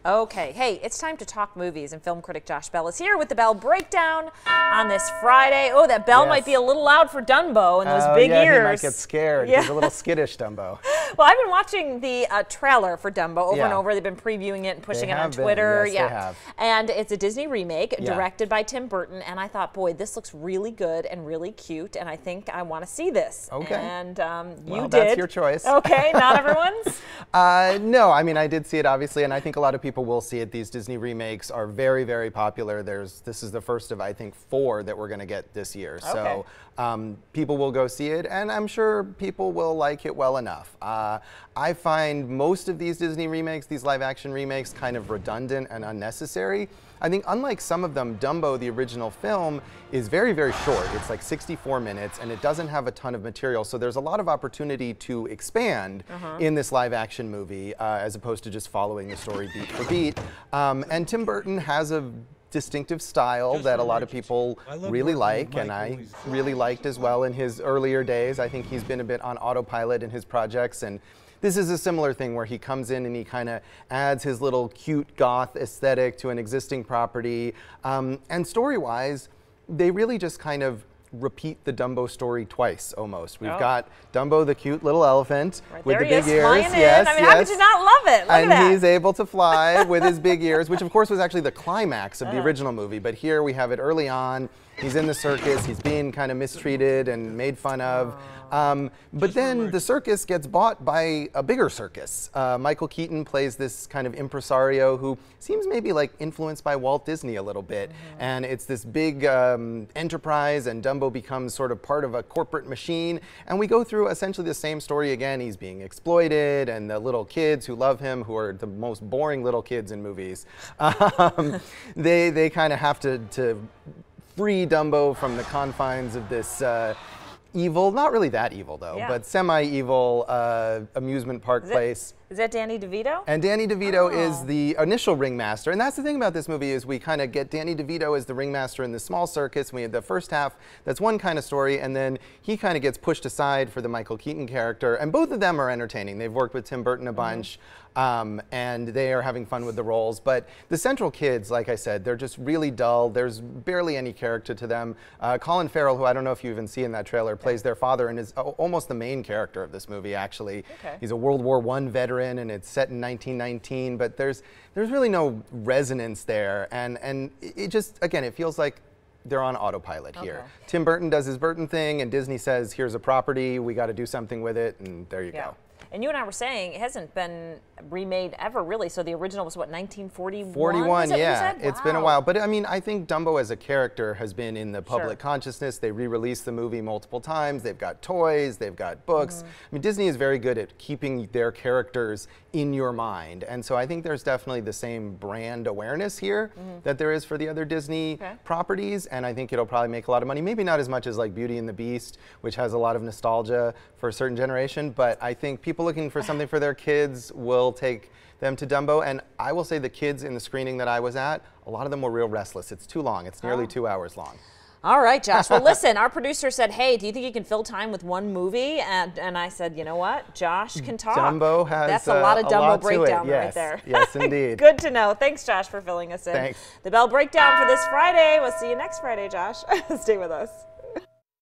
Okay, hey, it's time to talk movies, and film critic Josh Bell is here with the Bell Breakdown on this Friday. Oh, that bell might be a little loud for Dumbo and those big ears. He might get scared. He's a little skittish, Dumbo. Well, I've been watching the trailer for Dumbo over and over. They've been previewing it and pushing it on Twitter. Yes, they have. And it's a Disney remake directed by Tim Burton, and I thought, boy, this looks really good and really cute, and I think I want to see this. Okay. And you did. That's your choice. Okay, not everyone's? No, I mean, I did see it, obviously, and I think a lot of people will see it. These Disney remakes are very, very popular. This is the first of, I think, 4 that we're going to get this year. Okay. So people will go see it, and I'm sure people will like it well enough. I find most of these Disney remakes, these live-action remakes, kind of redundant and unnecessary. I think unlike some of them, Dumbo, the original film, is very, very short. It's like 64 minutes, and it doesn't have a ton of material. So there's a lot of opportunity to expand in this live-action movie, as opposed to just following the story beat for beat. And Tim Burton has a distinctive style that a lot of people really like, and I really liked as well in his earlier days. I think he's been a bit on autopilot in his projects, and this is a similar thing where he comes in and he kind of adds his little cute goth aesthetic to an existing property. And story-wise, they really just kind of repeat the Dumbo story twice, almost. We've got Dumbo, the cute little elephant with the big ears. Flying in. I mean, how could you not love it? Look at that. And he's able to fly with his big ears, which of course was actually the climax of the original movie. But here we have it early on. He's in the circus. He's being kind of mistreated and made fun of. But then the circus gets bought by a bigger circus. Michael Keaton plays this kind of impresario who seems maybe like influenced by Walt Disney a little bit. And it's this big enterprise, and Dumbo becomes sort of part of a corporate machine. And we go through essentially the same story again. He's being exploited, and the little kids who love him, who are the most boring little kids in movies, they kind of have to free Dumbo from the confines of this evil, not really that evil though, but semi-evil amusement park place. Is that Danny DeVito? And Danny DeVito is the initial ringmaster. And that's the thing about this movie is we kind of get Danny DeVito as the ringmaster in the small circus. We had the first half, that's one kind of story, and then he kind of gets pushed aside for the Michael Keaton character. And both of them are entertaining. They've worked with Tim Burton a bunch, and they are having fun with the roles. But the central kids, like I said, they're just really dull. There's barely any character to them. Colin Farrell, who I don't know if you even see in that trailer, plays their father and is almost the main character of this movie, actually. He's a World War I veteran, and it's set in 1919, but there's really no resonance there, and it just, again, it feels like they're on autopilot here. Tim Burton does his Burton thing, and Disney says, here's a property, we got to do something with it, and there you go. And you and I were saying it hasn't been remade ever, really. So the original was what, 1941? 41, yeah. It's been a while. But I mean, I think Dumbo as a character has been in the public consciousness. They re-released the movie multiple times. They've got toys. They've got books. I mean, Disney is very good at keeping their characters in your mind. And so I think there's definitely the same brand awareness here that there is for the other Disney properties. And I think it'll probably make a lot of money. Maybe not as much as like Beauty and the Beast, which has a lot of nostalgia for a certain generation. But I think people looking for something for their kids will take them to Dumbo. And I will say the kids in the screening that I was at, a lot of them were real restless. It's too long. It's nearly 2 hours long. All right, Josh. Well, listen, our producer said, hey, do you think you can fill time with one movie? And I said, you know what? Josh can talk. Dumbo has That's a lot of Dumbo breakdown right there. Yes, indeed. Good to know. Thanks, Josh, for filling us in. Thanks. The Bell Breakdown for this Friday. We'll see you next Friday, Josh. Stay with us.